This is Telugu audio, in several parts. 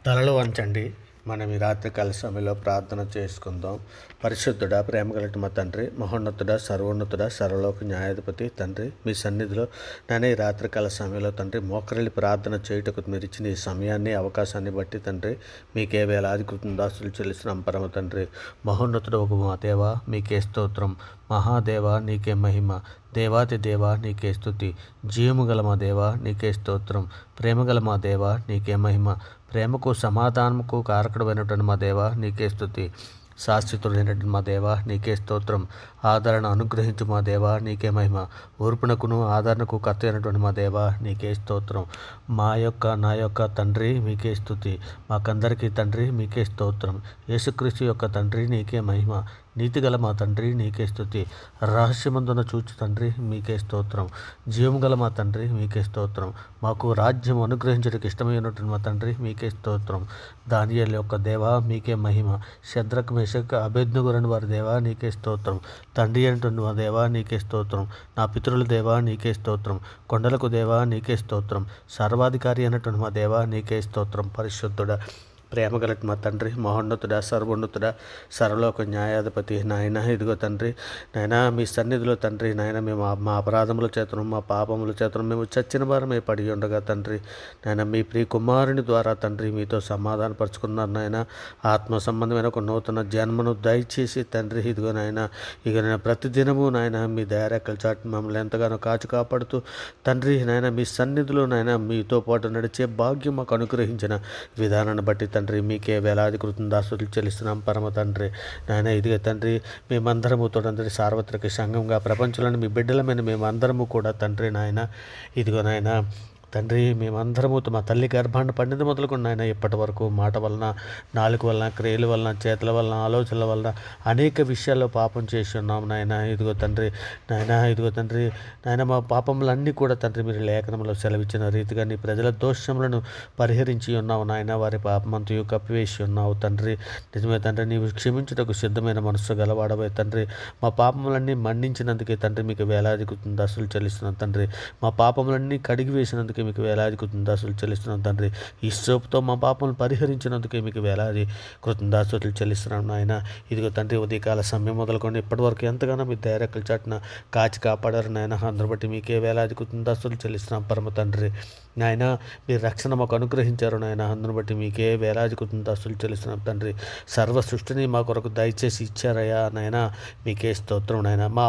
తలలు వంచండి. మనం ఈ రాత్రికాల సమయంలో ప్రార్థన చేసుకుందాం. పరిశుద్ధుడా, ప్రేమగలటి మా తండ్రి, మహోన్నతుడా, సర్వోన్నతుడా, సర్వలోక న్యాయాధిపతి తండ్రి, మీ సన్నిధిలో నేను ఈ రాత్రికాల సమయంలో తండ్రి మోకరిల్లి ప్రార్థన చేయుటకు మీరు ఇచ్చిన ఈ సమయాన్ని, అవకాశాన్ని బట్టి తండ్రి మీకే వేలాది కృతజ్ఞతాస్తుతులు చెల్లిస్తున్నాం పరమ తండ్రి. మహోన్నతుడు ఒక మా దేవ, మీకే స్తోత్రం. మహాదేవ నీకే మహిమ. దేవాతి దేవ నీకే స్తుతి. జీవము గల మా దేవ నీకే స్తోత్రం. ప్రేమగల మా దేవ నీకే మహిమ. ప్రేమకు సమాధానముకు కారకుడమైనటువంటి మా దేవ నీకే స్తుతి. శాశ్వతుడైనటువంటి మా దేవ నీకే స్తోత్రం. ఆదరణ అనుగ్రహించు మా దేవ నీకే మహిమ. ఓర్పునకును ఆదరణకు కర్త అయినటువంటి మా దేవ నీకే స్తోత్రం. నా యొక్క తండ్రి మీకే స్తుతి. మాకందరికీ తండ్రి మీకే స్తోత్రం. యేసుక్రీస్తు యొక్క తండ్రి నీకే మహిమ. నీతిగల మా తండ్రి నీకే స్తుతి. రహస్యమందున చూచు తండ్రి మీకే స్తోత్రం. జీవము గల మా తండ్రి మీకే స్తోత్రం. మాకు రాజ్యం అనుగ్రహించడానికి ఇష్టమైనటువంటి మా తండ్రి మీకే స్తోత్రం. దానియేలు యొక్క దేవా మీకే మహిమ. శద్రక్ మేషక్ అబేద్నెగోరని వారి దేవా నీకే స్తోత్రం. తండ్రి అయినటువంటి మా దేవా నీకే స్తోత్రం. నా పితరుల దేవా నీకే స్తోత్రం. కొండలకు దేవా నీకే స్తోత్రం. సర్వాధికారి అయినటువంటి మా దేవా నీకే స్తోత్రం. పరిశుద్ధుడా, ప్రేమగలటి మా తండ్రి, మహోన్నతుడా, సర్వోన్నతుడా, సర్వలోక న్యాయాధిపతి నాయన, ఇదిగో తండ్రి నాయన మీ సన్నిధిలో తండ్రి నాయన మేము మా అపరాధముల చేతను, మా పాపముల చేతను మేము చచ్చిన వారమే పడి ఉండగా తండ్రి నాయన మీ ప్రియ కుమారుని ద్వారా తండ్రి మీతో సమాధానపరుచుకున్నారు నాయన. ఆత్మ సంబంధమైన ఒక నూతన జన్మను దయచేసి తండ్రి ఇదిగో నాయన ఇక నేను ప్రతిదినము నాయన మీ దయారెక్కల చాటు మమ్మల్ని ఎంతగానో కాచి కాపాడుతూ తండ్రి నాయన మీ సన్నిధిలో నాయన మీతో పాటు నడిచే భాగ్యం మాకు అనుగ్రహించిన విధానాన్ని బట్టి తండ్రి మీకే వేలాది కృతజ్ఞతాస్తుతులు చెల్లిస్తున్నాం పరమ తండ్రి నాయన. ఇదిగే తండ్రి మేమందరము తోడందరి సార్వత్రిక సంఘంగా ప్రపంచంలోని మీ బిడ్డలమైన మేమందరము కూడా తండ్రి నాయన ఇదిగో నాయన తండ్రి మేమందరము మా తల్లి గర్భాన్ని పండిన మొదలుకొని నాయన ఇప్పటి వరకు మాట వలన, నాలుగు వలన, క్రియల వలన, చేతుల వలన, ఆలోచనల వలన అనేక విషయాల్లో పాపం చేసి ఉన్నాం నాయన. ఇదిగో తండ్రి నాయన మా పాపములన్నీ కూడా తండ్రి మీరు లేఖనంలో సెలవిచ్చిన రీతిగా నీ ప్రజల దోషములను పరిహరించి ఉన్నావు నాయన. వారి పాపమంతయు కప్పివేసి ఉన్నావు తండ్రి. నిజమే తండ్రి, నీవు క్షమించుటకు సిద్ధమైన మనస్సు గలవాడవే తండ్రి. మా పాపములన్నీ మన్నించినందుకే తండ్రి మీకు వేలాది కృతజ్ఞతాస్తుతులు చెల్లిస్తున్నాం తండ్రి. మా పాపములన్నీ కడిగి వేసినందుకే మీకు వేలాది కృతజ్ఞతాస్తుతులు చెల్లిస్తున్నాం తండ్రి. ఈ సోపుతో మా పాపములు పరిహరించినందుకే మీకు వేలాది కృతజ్ఞతాస్తుతులు చెల్లిస్తున్నాం నాయన. ఇదిగో తండ్రి ఉదయకాల సమయం మొదలుకొని ఇప్పటివరకు ఎంతగానో మీ దైరక్కల చాటున కాచి కాపాడారు నాయన. అందరు బట్టి మీకే వేలాది కృతజ్ఞతాస్తుతులు చెల్లిస్తున్నాం పరమ తండ్రి నాయన. మీరు రక్షణ మాకు అనుగ్రహించారు నాయన. అందును బట్టి మీకే వేలాది కృతజ్ఞతాస్తుతులు చెల్లిస్తున్నాం తండ్రి. సర్వ సృష్టిని మా కొరకు దయచేసి ఇచ్చారయ్యా నాయన. మీకే స్తోత్రం నాయన. మా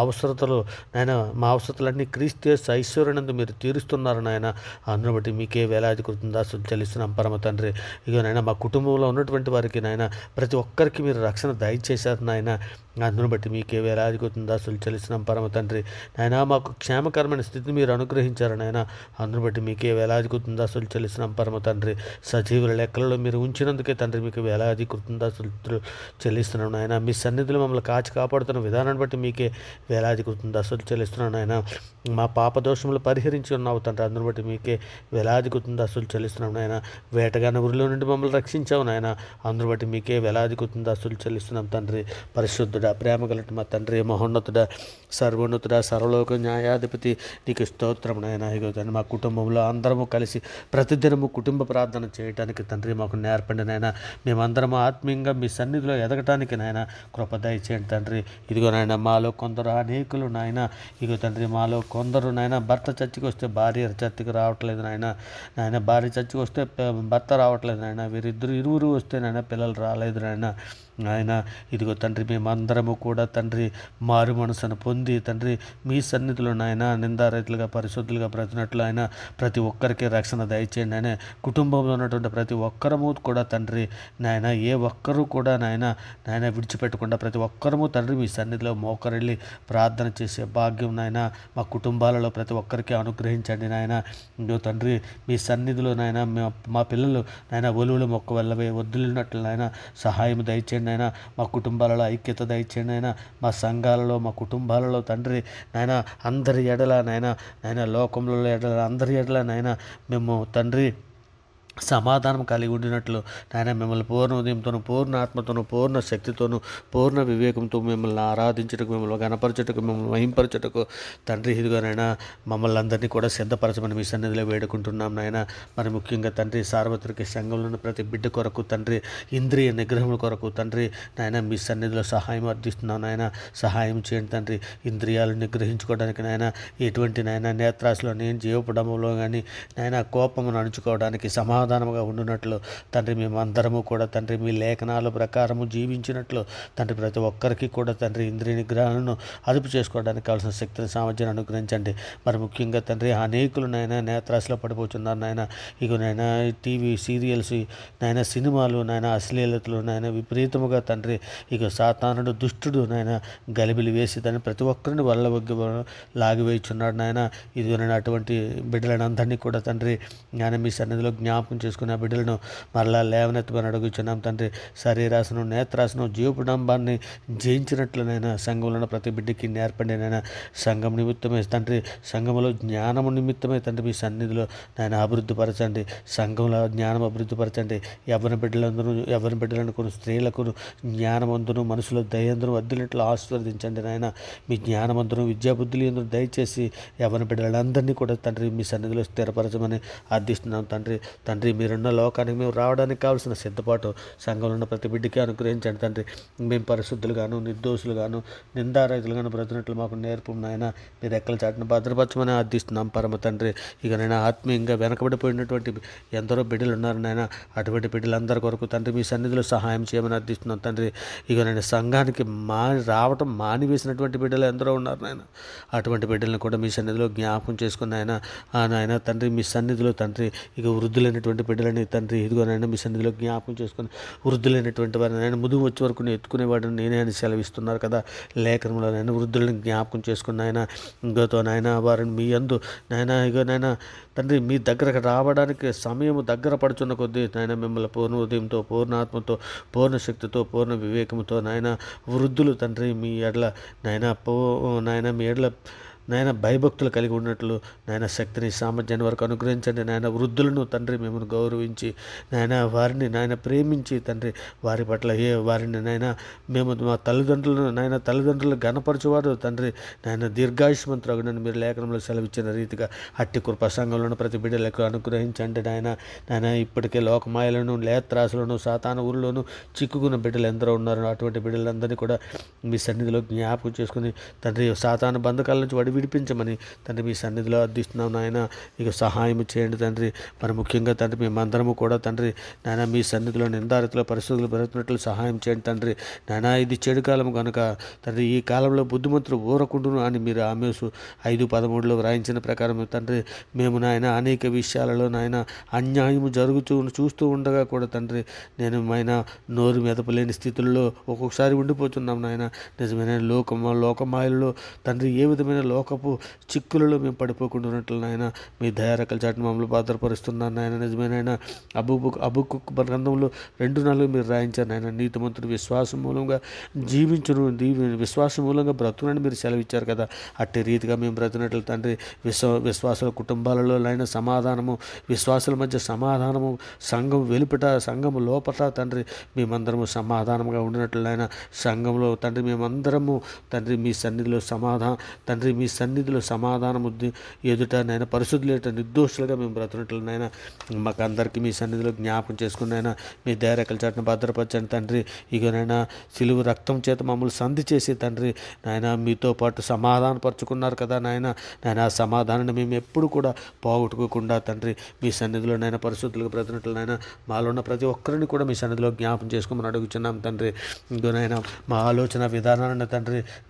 అవసరతలన్నీ క్రీస్తు ఐశ్వర్యనందు మీరు తీరుస్తున్నారు నాయన. అందును బట్టి మీకే వేలాది కృతజ్ఞతాస్తుతులు చెల్లిస్తున్నాం పరమ తండ్రి. ఇగో నాయన మా కుటుంబంలో ఉన్నటువంటి వారికి నాయన ప్రతి ఒక్కరికి మీరు రక్షణ దయచేశారు నాయన. అందును బట్టి మీకే వేలాది కృతజ్ఞతాస్తుతులు చెల్లిస్తున్నాం పరమ తండ్రి నాయన. మాకు క్షేమకరమైన స్థితిని మీరు అనుగ్రహించారు నాయన. అందును బట్టి మీకే వేలాది కృతజ్ఞతాస్తుతులు చెల్లిస్తున్నాం పరమ తండ్రి. సజీవుల లెక్కలలో మీరు ఉంచినందుకే తండ్రి మీకు వేలాది కృతజ్ఞతాస్తుతులు చెల్లిస్తున్నాం నాయన. మీ సన్నిధిలో మమ్మల్ని కాచి కాపాడుతున్న విధానాన్ని బట్టి మీకే వేలాది కృతజ్ఞతాస్తుతులు చెల్లిస్తున్నాం నాయన. మా పాప దోషములు పరిహరించి ఉన్నావు తండ్రి. అందును బట్టి మీకే వేలాది కృతజ్ఞతాస్తుతులు చెల్లిస్తున్నాం నాయన. వేటగాని ఊరిలో నుండి మమ్మల్ని రక్షించావు నాయన. అందును బట్టి మీకే వేలాది కృతజ్ఞతాస్తుతులు చెల్లిస్తున్నాం తండ్రి. పరిశుద్ధుడా, ప్రేమ గలటి మా తండ్రి, మహోన్నతుడా, సర్వోన్నతుడా, సర్వలోక న్యాయాధిపతి నీకు స్తోత్రం నాయన. ఇగో తండ్రి మా కుటుంబంలో అందరము కలిసి ప్రతిదినము కుటుంబ ప్రార్థన చేయడానికి తండ్రి మాకు నేర్పండి నాయన. మేమందరము ఆత్మీయంగా మీ సన్నిధిలో ఎదగటానికి నాయన కృప దయచేయండి తండ్రి. ఇదిగో నాయన మాలో కొందరు అనేకులు నాయన ఇగో తండ్రి మాలో కొందరు నాయన భర్త చర్చికి వస్తే భార్య చర్చికి రావట్లేదు నాయన. భార్య చర్చికి వస్తే భర్త రావట్లేదు నాయన. ఇరువురు వస్తే నాయన పిల్లలు రాలేదు నాయన. ఇదిగో తండ్రి మేమందరము కూడా తండ్రి మారు మనసును పొంది తండ్రి మీ సన్నిధిలో నాయన నిందారైతులుగా పరిశుద్ధులుగా బ్రతినట్లు ఆయన ప్రతి ఒక్కరికి రక్షణ దయచేయండి ఆయన. కుటుంబంలో ఉన్నటువంటి ప్రతి ఒక్కరము కూడా తండ్రి నాయన ఏ ఒక్కరూ కూడా నాయన విడిచిపెట్టకుండా ప్రతి ఒక్కరము తండ్రి మీ సన్నిధిలో మోకరెళ్ళి ప్రార్థన చేసే భాగ్యం నాయన మా కుటుంబాలలో ప్రతి ఒక్కరికి అనుగ్రహించండి నాయన. ఇదిగో తండ్రి మీ సన్నిధిలో నాయన మా పిల్లలు నాయన ఒలువులు మొక్క వెళ్ళవే వద్దులినట్లు నాయన సహాయం దయచేయండి నాయన. మా కుటుంబాలలో ఐక్యత దయచేయండి నాయన. మా సంఘాలలో మా కుటుంబాలలో తండ్రి నాయన అందరి ఎడల నాయన లోకంలో ఎడల అందరి ఎడల నాయన మేము తండ్రి సమాధానం కలిగి ఉండినట్లు నాయన మిమ్మల్ని పూర్ణ ఉదయంతోనూ, పూర్ణ ఆత్మతోనూ, పూర్ణ శక్తితోనూ, పూర్ణ వివేకంతో మిమ్మల్ని ఆరాధించుటకు, మిమ్మల్ని గణపరచుటకు, మిమ్మల్ని మహింపరచుటకు తండ్రి ఇదిగోనైనా మమ్మల్ని అందరినీ కూడా సిద్ధపరచమని మీ సన్నిధిలో వేడుకుంటున్నాం నాయన. మరి ముఖ్యంగా తండ్రి సార్వత్రిక సంఘంలోని ప్రతి బిడ్డ కొరకు తండ్రి, ఇంద్రియ నిగ్రహముల కొరకు తండ్రి నాయన మీ సన్నిధిలో సహాయం అర్థిస్తున్నాం నాయన. సహాయం చేయండి తండ్రి, ఇంద్రియాలు నిగ్రహించుకోవడానికి నాయన, ఎటువంటి నాయన నేత్రాశలో నేను జీవపడములో కానీ నాయన కోపమును అణుచుకోవడానికి సమాధానముగా ఉండునట్లు తండ్రి మేమందరము కూడా తండ్రి మీ లేఖనాల ప్రకారము జీవించినట్లు తండ్రి ప్రతి ఒక్కరికి కూడా తండ్రి ఇంద్రియ నిగ్రహాలను అదుపు చేసుకోవడానికి కావాల్సిన శక్తిని సామర్థ్యాన్ని అనుగ్రహించండి. మరి ముఖ్యంగా తండ్రి అనేకులు నాయన నేత్రాశలో పడిపోతున్నారు నాయన. ఇక నాయన టీవీ సీరియల్స్ నాయన, సినిమాలు నాయన, అశ్లీలతలు నాయన విపరీతముగా తండ్రి ఇక సాతానుడు దుష్టుడు నాయన గలిబిలి వేసి దాన్ని ప్రతి ఒక్కరిని వల్ల లాగివేయుచున్నాడు నాయన. ఇదిగోనైనా అటువంటి బిడ్డలను అందరినీ కూడా తండ్రి నాయన మీ సన్నిధిలో జ్ఞాపకం చేసుకుని ఆ బిడ్డలను మరలా లేవనెత్తమని అడుగుచున్నాం తండ్రి. శరీరాసను, నేత్రాసను, జీవపుడంబాన్ని జయించినట్లునైనా సంఘంలో ప్రతి బిడ్డకి నేర్పండినైనా. సంఘం నిమిత్తమే తండ్రి, సంఘంలో జ్ఞానము నిమిత్తమే తండ్రి మీ సన్నిధిలో నాయన అభివృద్ధిపరచండి. సంఘంలో జ్ఞానం అభివృద్ధిపరచండి. ఎవరి బిడ్డలను కొన్ని స్త్రీలకు జ్ఞానమందును, మనసులో దయందును వర్ధిల్లినట్లు ఆశీర్వదించండి నాయన. మీ జ్ఞానమందును, విద్యాబుద్ధులు ఎందుకు దయచేసి ఎవరి బిడ్డలందరినీ కూడా తండ్రి మీ సన్నిధిలో స్థిరపరచమని అర్థిస్తున్నాం తండ్రి మీరున్న లోకానికి మేము రావడానికి కావాల్సిన సిద్ధపాటు సంఘంలో ఉన్న ప్రతి బిడ్డకి అనుగ్రహించండి తండ్రి. మేము పరిశుద్ధులుగాను, నిర్దోషులుగాను, నిందారహితులుగాను బ్రతినట్లు మాకు నేర్పు నాయన. మీరు ఎక్కల చాటును భద్రపరచమని అర్థిస్తున్నాం పరమ తండ్రి. ఇక నేను ఆత్మీయంగా వెనకబడిపోయినటువంటి ఎందరో బిడ్డలు ఉన్నారు నాయన. అటువంటి బిడ్డలందరి కొరకు తండ్రి మీ సన్నిధిలో సహాయం చేయమని అర్థిస్తున్నాం తండ్రి. ఇక నేను సంఘానికి రావటం మానివేసినటువంటి బిడ్డలు ఎందరో ఉన్నారు నాయన. అటువంటి బిడ్డలను కూడా మీ సన్నిధిలో జ్ఞాపకం చేసుకుని నాయన తండ్రి మీ సన్నిధిలో తండ్రి ఇక వృద్ధులైనటువంటి బిడ్డలని తండ్రి ఇదిగోనైనా మీ సన్నిధిలో జ్ఞాపకం చేసుకుని వృద్ధులైనటువంటి వారిని ఆయన ముదుగు వచ్చే వరకు ఎత్తుకునేవాడిని నేనే అని సెలవిస్తున్నారు కదా లేఖనంలో. నాయన వృద్ధులను జ్ఞాపకం చేసుకుని నాయన ఇంకోతో నాయన వారిని మీ యందు నాయన తండ్రి మీ దగ్గరకు రావడానికి సమయం దగ్గర పడుచున్న కొద్దీ నాయన మిమ్మల్ని పూర్ణ ఉదయంతో, పూర్ణ ఆత్మతో, పూర్ణ శక్తితో, పూర్ణ వివేకంతో నాయన వృద్ధులు తండ్రి మీ ఎడల నాయన మీ ఎడల నాయన భయభక్తులు కలిగి ఉన్నట్లు నాయన శక్తిని, సామర్థ్యాన్ని వరకు అనుగ్రహించండి నాయన. వృద్ధులను తండ్రి మిమ్మల్ని గౌరవించి నాయన వారిని నాయన ప్రేమించి తండ్రి వారి పట్ల వారిని నాయన మేము మా తల్లిదండ్రులు గణపరచువారు తండ్రి నాయన దీర్ఘాయుష్మంతురగునని మీరు లేఖనంలో సెలవిచ్చిన రీతిగా అట్టి కృప సంఘంలోని ప్రతి బిడ్డలకు అనుగ్రహించండి నాయన. ఇప్పటికే లోకమాయలను, లేత్రాసులను, సాతాన ఊరిలోను చిక్కుకున్న బిడ్డలు ఎందరో ఉన్నారు. అటువంటి బిడ్డలందరినీ కూడా మీ సన్నిధిలో జ్ఞాపకం చేసుకుని తండ్రి సాతాన బంధకాల నుంచి విడిపించమని తండ్రి మీ సన్నిధిలో అర్థిస్తున్నాం నాయన. ఇక సహాయం చేయండి తండ్రి. మరి ముఖ్యంగా తండ్రి మేమందరము కూడా తండ్రి నాయన మీ సన్నిధిలో నిందారితలో పరిస్థితులు పెరుగుతున్నట్లు సహాయం చేయండి తండ్రి నాయన. ఇది చెడు కాలం కనుక తండ్రి ఈ కాలంలో బుద్ధిమంతులు ఊరకుండును అని మీరు ఆమోసు 5:13 వ్రాయించిన ప్రకారం తండ్రి మేము నాయన అనేక విషయాలలో నాయన అన్యాయము చూస్తూ ఉండగా కూడా తండ్రి నేను ఆయన నోరు మెదపలేని స్థితుల్లో ఒక్కొక్కసారి ఉండిపోతున్నాం నాయన. నిజమైన లోకమాయలలో తండ్రి ఏ విధమైన లోకపు చిక్కులలో మేము పడిపోకుండా ఉన్నట్లు నాయన మీ దయారకల చాటును మమ్మల్ని భద్రపరుస్తున్నాను నాయన. నిజమేనాయన అబుక్కు గ్రంథంలో 2:4 మీరు రాయించారు నాయన. నీతిమంతుడు విశ్వాసం మూలంగా జీవించును, విశ్వాసం మూలంగా బ్రతుకునని మీరు సెలవిచ్చారు కదా. అట్టి రీతిగా మేము బ్రతుకున్నట్లు తండ్రి విశ్వాసుల కుటుంబాలలో నాయన సమాధానము, విశ్వాసుల మధ్య సమాధానము, సంఘం వెలుపట సంఘము లోపట తండ్రి మేమందరము సమాధానంగా ఉండినట్లు నాయన. సంఘంలో తండ్రి మేమందరము తండ్రి మీ సన్నిధిలో తండ్రి మీ సన్నిధిలో సమాధానము ఎదుట నాయన పరిశుద్ధులేట నిర్దోషులుగా మేము బ్రతున్నట్లు నాయన మాకు అందరికీ మీ సన్నిధిలో జ్ఞాపకం చేసుకున్నాయన. మీ దయరెక్కల చాటును భద్రపరచండి తండ్రి. ఇకనైనా సిలువ రక్తం చేత మమ్మల్ని సంధి చేసి తండ్రి నాయన మీతో పాటు సమాధానపరుచుకున్నారు కదా నాయన. ఆ సమాధానాన్ని మేము ఎప్పుడు కూడా పోగొట్టుకోకుండా తండ్రి మీ సన్నిధిలో నాయన పరిశుద్ధులుగా బ్రతున్నట్లు నాయన మాలో ఉన్న ప్రతి ఒక్కరిని కూడా మీ సన్నిధిలో జ్ఞాపకం చేసుకోమని అడుగుచున్నాం తండ్రి. ఇంకోనైనా మా ఆలోచన విధానాన్ని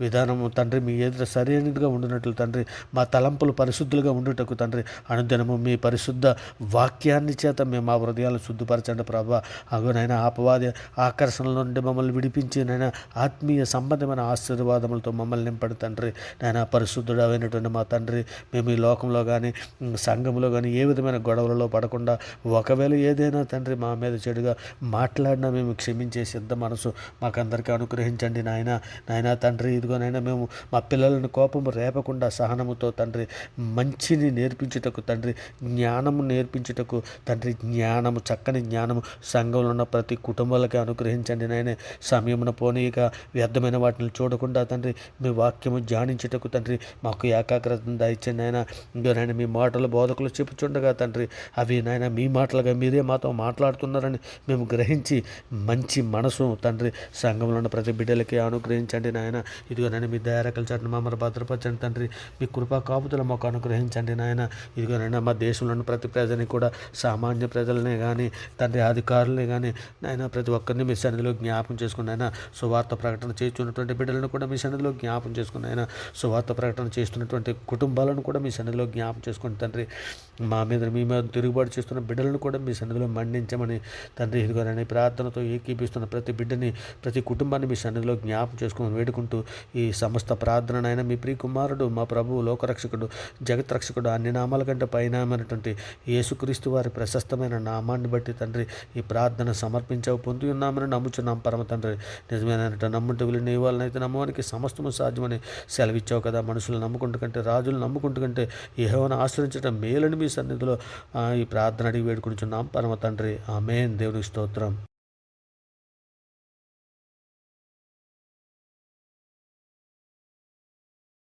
విధానము తండ్రి మీ ఎదుట సరైనదిగా ఉండినట్లు తండ్రి మా తలంపులు పరిశుద్ధులుగా ఉండుటకు తండ్రి అనుదినము మీ పరిశుద్ధ వాక్యాన్ని చేత మేము మా హృదయాలను శుద్ధిపరచండి ప్రభా. అగునైనా అపవాది ఆకర్షణల నుండి మమ్మల్ని విడిపించి నైనా ఆత్మీయ సంబంధమైన ఆశీర్వాదములతో మమ్మల్ని నింపడు తండ్రి. నాయన పరిశుద్ధుడు అయినటువంటి మా తండ్రి మేము ఈ లోకంలో కానీ సంఘంలో కానీ ఏ విధమైన గొడవలలో పడకుండా ఒకవేళ ఏదైనా తండ్రి మా మీద చెడుగా మాట్లాడినా మేము క్షమించే సిద్ధ మనసు మాకందరికీ అనుగ్రహించండి నాయన. తండ్రి ఇదిగోనైనా మేము మా పిల్లలను కోపము ఓర్వకుండా సహనముతో తండ్రి మంచిని నేర్పించుటకు తండ్రి, జ్ఞానము నేర్పించుటకు తండ్రి, జ్ఞానము, చక్కని జ్ఞానము సంఘంలో ఉన్న ప్రతి కుటుంబాలకి అనుగ్రహించండి నాయన. సమయమున పోనీయక వ్యర్థమైన వాటిని చూడకుండా తండ్రి, మీ వాక్యము ధ్యానించుటకు తండ్రి మాకు ఏకాగ్రతను దయచండి నాయన. ఇంకో నాయన మీ మాటలు బోధకులు చెప్పుచుండగా తండ్రి, అవి నాయన మీ మాటలుగా మీరే మాతో మాట్లాడుతున్నారని మేము గ్రహించి మంచి మనసు తండ్రి సంఘంలో ఉన్న ప్రతి బిడ్డలకి అనుగ్రహించండి నాయన. ఇదిగో నాయన మీ దయారకల చాటున మమ్మల్ని భద్రపరచండి తండ్రి. మీ కృపా కాపుదల మాకు అనుగ్రహించండి నాయన. ఇదిగో నాయన మా దేశంలో ఉన్న ప్రతి ప్రజని కూడా, సామాన్య ప్రజలనే కానీ తండ్రి, అధికారులనే కానీ నాయన ప్రతి ఒక్కరిని మీ సన్నిధిలో జ్ఞాపం చేసుకుని ఆయన సువార్త ప్రకటన చేస్తున్నటువంటి బిడ్డలను కూడా మీ సన్నిధిలో జ్ఞాపం చేసుకుని ఆయన సువార్త ప్రకటన చేస్తున్నటువంటి కుటుంబాలను కూడా మీ సన్నిధిలో జ్ఞాపం చేసుకుని తండ్రి, మీ మీద తిరుగుబాటు చేస్తున్న బిడ్డలను కూడా మీ సన్నిధిలో మండించమని తండ్రి, ఇదిగోనని ప్రార్థనతో ఏకీపిస్తున్న ప్రతి బిడ్డని, ప్రతి కుటుంబాన్ని మీ సన్నిధిలో జ్ఞాపం చేసుకుని వేడుకుంటూ ఈ సమస్త ప్రార్థననైనా మీ ప్రియ కుమారుడు, మా ప్రభువు, లోకరక్షకుడు, జగత్రక్షకుడు, అన్ని నామాల కంటే పైనామైనటువంటి యేసుక్రీస్తు వారి ప్రశస్తమైన నామాన్ని బట్టి తండ్రి ఈ ప్రార్థన సమర్పించవు పొంది ఉన్నామని నమ్ముచున్నాం పరమ తండ్రి. నిజమేనంట, నమ్ముంటూ వీళ్ళు నీ వాళ్ళనైతే నమ్మవానికి సమస్తము సాధ్యమని సెలవిచ్చావు కదా. మనుషులు నమ్ముకుంటూ కంటే, రాజులు నమ్ముకుంటూ కంటే యెహోవాను ఆశ్రయించడం మేలని మీ సన్నిధిలో ఈ ప్రార్థన అడిగి వేడుకుంటున్నాం పరమ తండ్రి. ఆమేన్. దేవునికి స్తోత్రం.